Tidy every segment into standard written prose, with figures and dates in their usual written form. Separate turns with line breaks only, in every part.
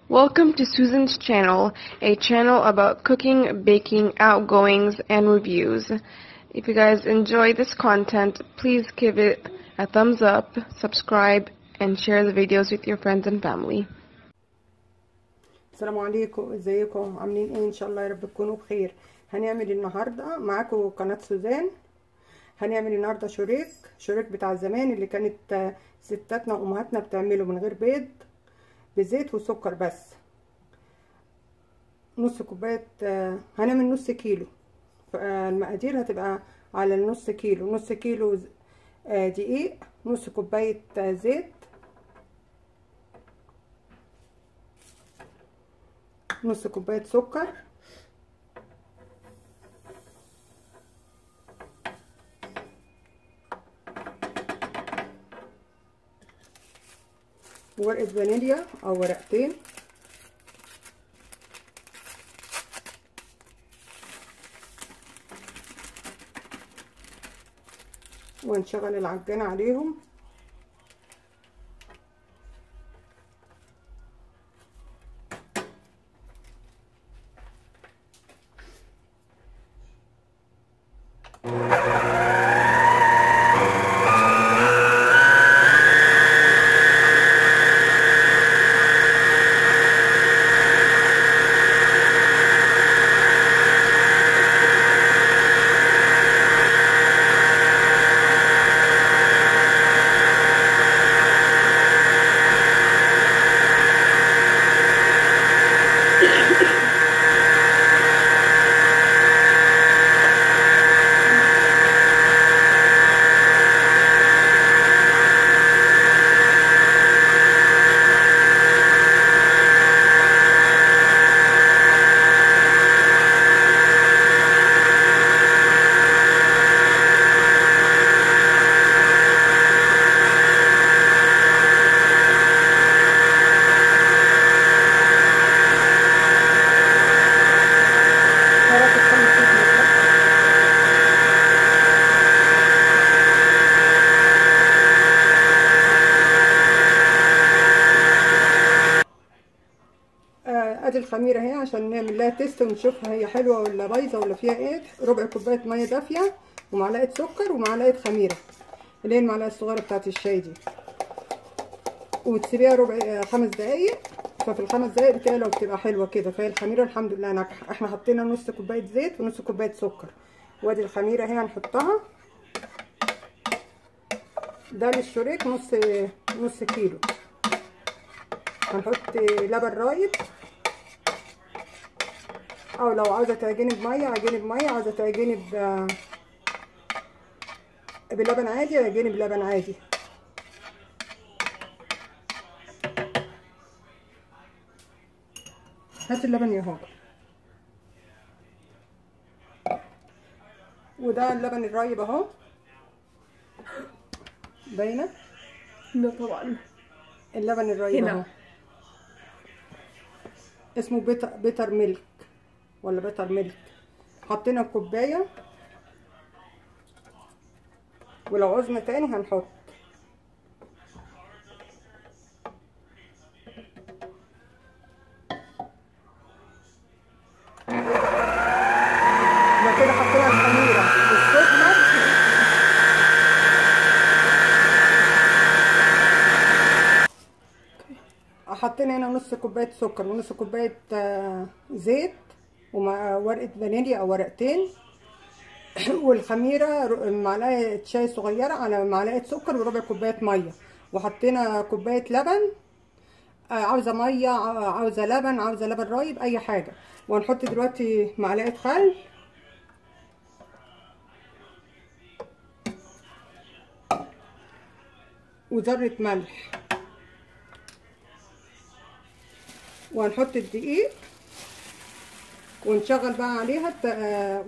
Welcome to Susan's channel, a channel about cooking, baking, outgoings, and reviews. If you guys enjoy this content, please give it a thumbs up, subscribe, and share the videos with your friends and family.
السلام عليكم، ازيكم؟ عاملين ايه؟ ان شاء الله يا رب تكونوا بخير. هنعمل النهارده معاكم قناه سوزان. هنعمل النهارده شوريك بتاع زمان اللي كانت ستاتنا وامهاتنا بتعمله من غير بيض، بزيت وسكر بس. نص كوبايه، هنعمل نص كيلو. المقادير هتبقى على النص كيلو. نص كيلو دقيق، نص كوبايه زيت، نص كوبايه سكر، ورقه فانيليا او ورقتين، ونشغل العجان عليهم. ادي الخميره اهي عشان نعمل لها تيست ونشوفها هي حلوه ولا بايظه ولا فيها ايه. ربع كوبايه ميه دافيه ومعلقه سكر ومعلقه خميره اللي هي المعلقه الصغيره بتاعت الشاي دي، وتسيبيها ربع 5 دقايق. ففي الخمس دقايق كده لو بتبقى حلوه كده فهي الخميره الحمد لله ناجحه. احنا حطينا نص كوبايه زيت ونص كوبايه سكر، وادي الخميره اهي هنحطها. ده للشوريك نص كيلو. هنحط لبن رايب، او لو عاوزه تعجني بميه عجني بميه، عاوزه تعجني بلبن عادي عجني بلبن عادي. هات اللبن يا هاجر. وده اللبن الرايب اهو، باينه؟
لا طبعا.
اللبن الرايب اهو اسمه بيتر ميلك ولا بيتر ميلك. حطينا كوبايه، ولو عوزنا تاني هنحط. كده حطينا الخميره والسكر. حطينا هنا نص كوبايه سكر ونص كوبايه زيت وورقه فانيليا او ورقتين، والخميره معلقه شاي صغيره على معلقه سكر وربع كوبايه ميه، وحطينا كوبايه لبن. عاوزه ميه، عاوزه لبن، عاوزه لبن رايب، اي حاجه. وهنحط دلوقتي معلقه خل وذره ملح، وهنحط الدقيق ونشغل بقى عليها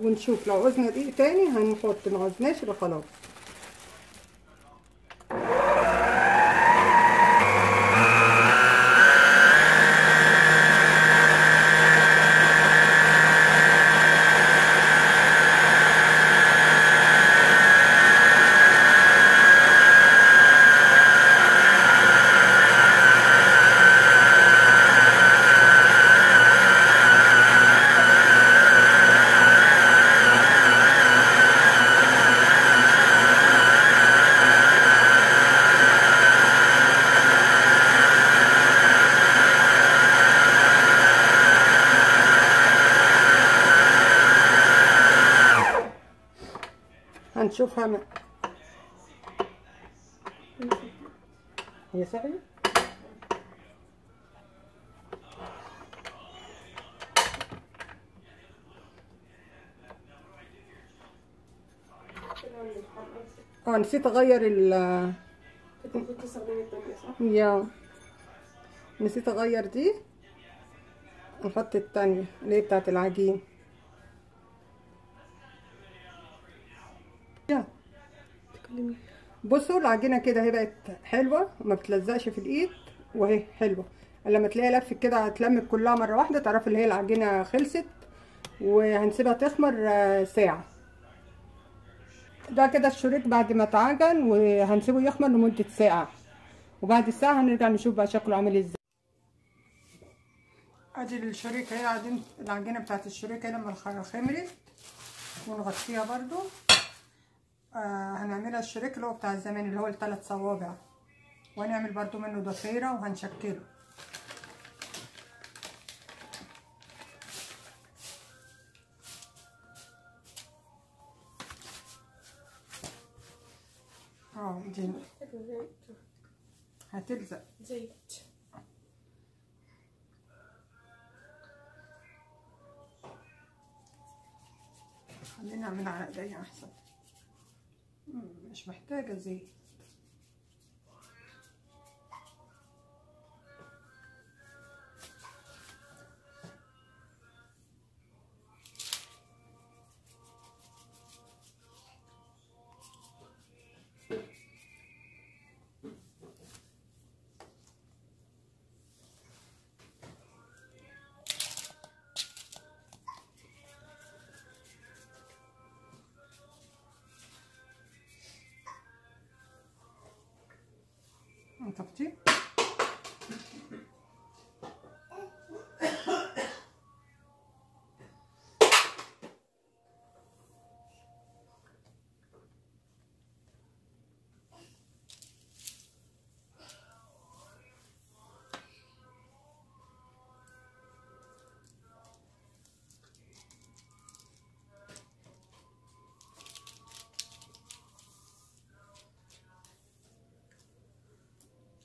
ونشوف لو عوزنا دقيق تاني هنحط، ما عوزناش يبقى خلاص. نشوفها هي سهلة. نسيت اغير
كنت تستخدمي التانية صح؟
نسيت اغير دي، نحط التانية اللي هي بتاعت العجين. بصوا العجينة كده هي بقت حلوة وما بتلزقش في الايد، وهي حلوة. لما تلاقيها لفت كده هتلمت كلها مرة واحدة تعرف اللي هي العجينة خلصت. وهنسيبها تخمر ساعة. ده كده الشريك بعد ما اتعجن، وهنسيبه يخمر لمدة ساعة، وبعد الساعة هنرجع نشوف بقى شكله عامل ازاي. ادي الشريك اهي، العجينة بتاعت الشريك اهي لما خمرت، ونغطيها برضو. هنعملها الشريك اللي هو بتاع الزمان اللي هو ال3 صوابع، وهنعمل برضو منه ضفيرة وهنشكله. دي هتلزق
زيت.
خلينا نعملها على ايديا احسن، مش محتاجة زيت. نطفي.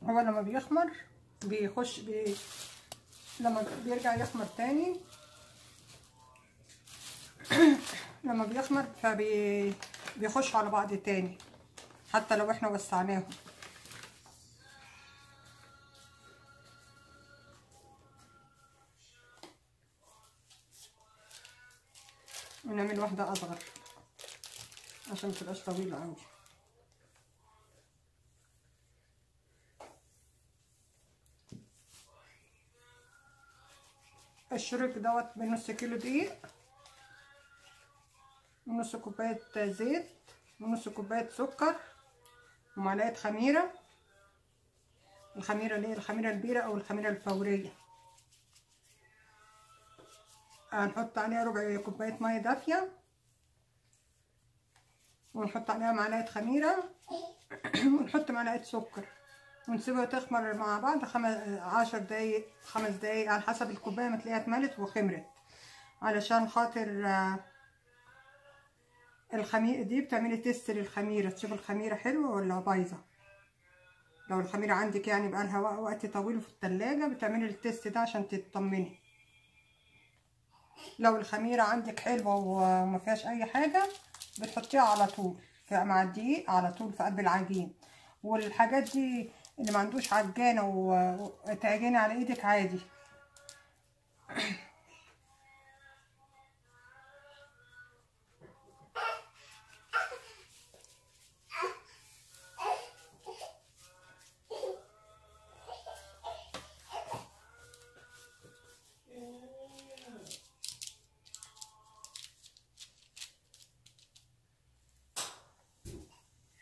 هو لما بيخمر لما بيرجع يخمر تاني لما بيخمر بيخش على بعض تاني حتى لو احنا وسعناهم. ونعمل واحدة اصغر عشان متبقاش طويلة اوي. الشريك دوت بنص كيلو دقيق، ونص كوباية زيت، ونص كوباية سكر، ومعلقة خميرة. الخميرة اللي هي الخميرة البيرة او الخميرة الفورية. هنحط عليها ربع كوباية مية دافية، ونحط عليها معلقة خميرة ونحط معلقة سكر، ونسيبها تخمر مع بعض 10 دقايق 5 دقايق على حسب الكوباية ما تلاقيها اتملت وخمرت. علشان خاطر الخميرة دي بتعملي تيست للخميرة، تشوف الخميرة حلوة ولا بايظة. لو الخميرة عندك يعني بقالها وقت طويل في التلاجة بتعملي التيست ده عشان تطمني. لو الخميرة عندك حلوة وما فيهاش اي حاجة بتحطيها على طول مع الدقيق على طول في قلب العجين. والحاجات دي اللي ما عندوش عجانة وتعجني على ايدك عادي.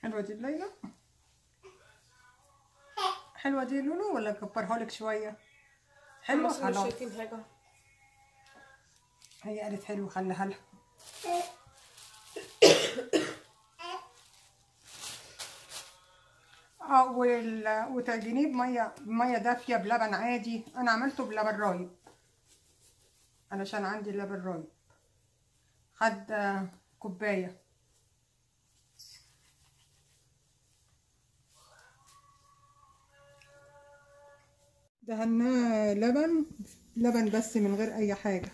حلوة دي ليلى؟ حلوة دي لولو ولا اكبرها لك شوية؟ حلوة خلاص.
مش شايفين حاجة.
هي قالت حلو خليها لها. وتعجنيه بمية دافية بلبن عادي. انا عملته بلبن رايب علشان عندي لبن رايب. خد كوباية. دهناه لبن بس من غير اي حاجه،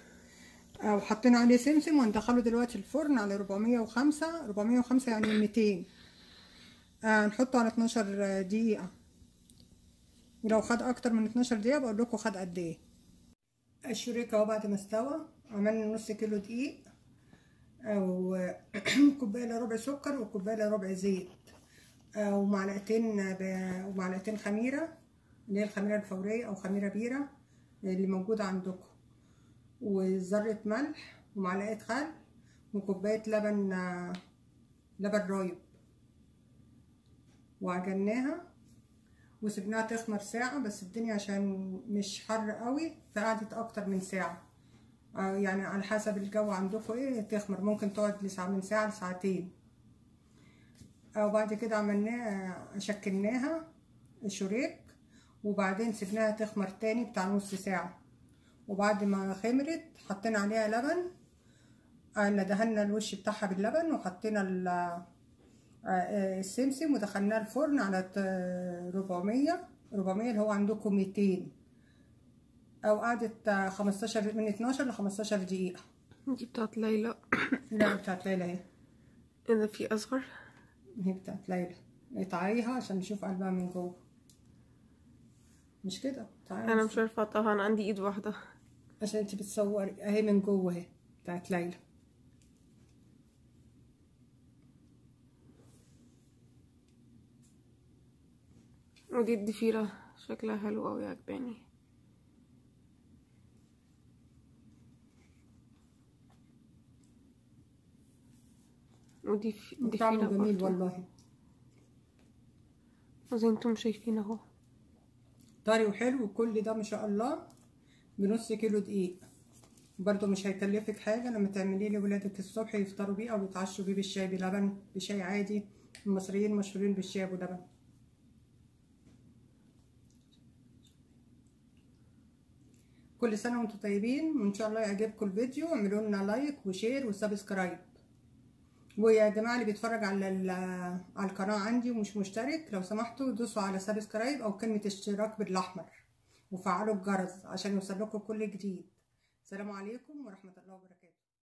وحطينا عليه سمسم، وندخله دلوقتي الفرن على 405 يعني 200. نحطه على 12 دقيقه، ولو خد اكتر من 12 دقيقه بقول لكم خد قد ايه. الشريك اهو بعد ما استوى، عملنا نص كيلو دقيق، او كوبايه الا ربع سكر وكوبايه الا ربع زيت، ومعلقتين خميره، اللي هي الخميره الفوريه او خميره بيره اللي موجوده عندكم، وذره ملح ومعلقه خل وكوبايه لبن رايب، وعجناها وسبناها تخمر ساعه. بس الدنيا عشان مش حر قوي فقعدت اكتر من ساعه، يعني على حسب الجو عندكم ايه تخمر، ممكن تقعد من ساعه لساعتين. وبعد كده شكلناها شريك، وبعدين سيبناها تخمر تاني بتاع نص ساعة، وبعد ما خمرت حطينا عليها لبن، دهنا الوش بتاعها باللبن، وحطينا السمسم، ودخلناه الفرن على 400 اللي هو عندكم 200، او قعدت 15 من 12 ل 15 دقيقة.
دي بتاعت ليلى.
لا بتاعت ليلى اهي.
اذا في اصغر.
هي بتاعت ليلى، اقطعيها عشان نشوف قلبها من جوه. مش كده؟
انا مش عارفه اقطعها، انا عندي ايد واحده.
عشان انت بتصوري اهي من جوه اهي بتاعت ليلى.
ودي الضفيره شكلها حلو قوي، عجباني. ودي
طعمه جميل والله،
وزي انتم شايفين اهو
طري وحلو. وكل ده ما شاء الله بنص كيلو دقيق، برضو مش هيكلفك حاجه لما تعمليه لولادك الصبح يفطروا بيه او يتعشوا بيه بالشاي بلبن، بشاي عادي. المصريين مشهورين بالشاي ابو لبن. كل سنه وانتم طيبين، وان شاء الله يعجبكم الفيديو. اعملوا لنا لايك وشير وسبسكرايب. ويا جماعه اللي بيتفرج على القناه عندي ومش مشترك، لو سمحتوا دوسوا على سبسكرايب او كلمه اشتراك بالاحمر، وفعلوا الجرس عشان يوصل لكم كل جديد. السلام عليكم ورحمه الله وبركاته.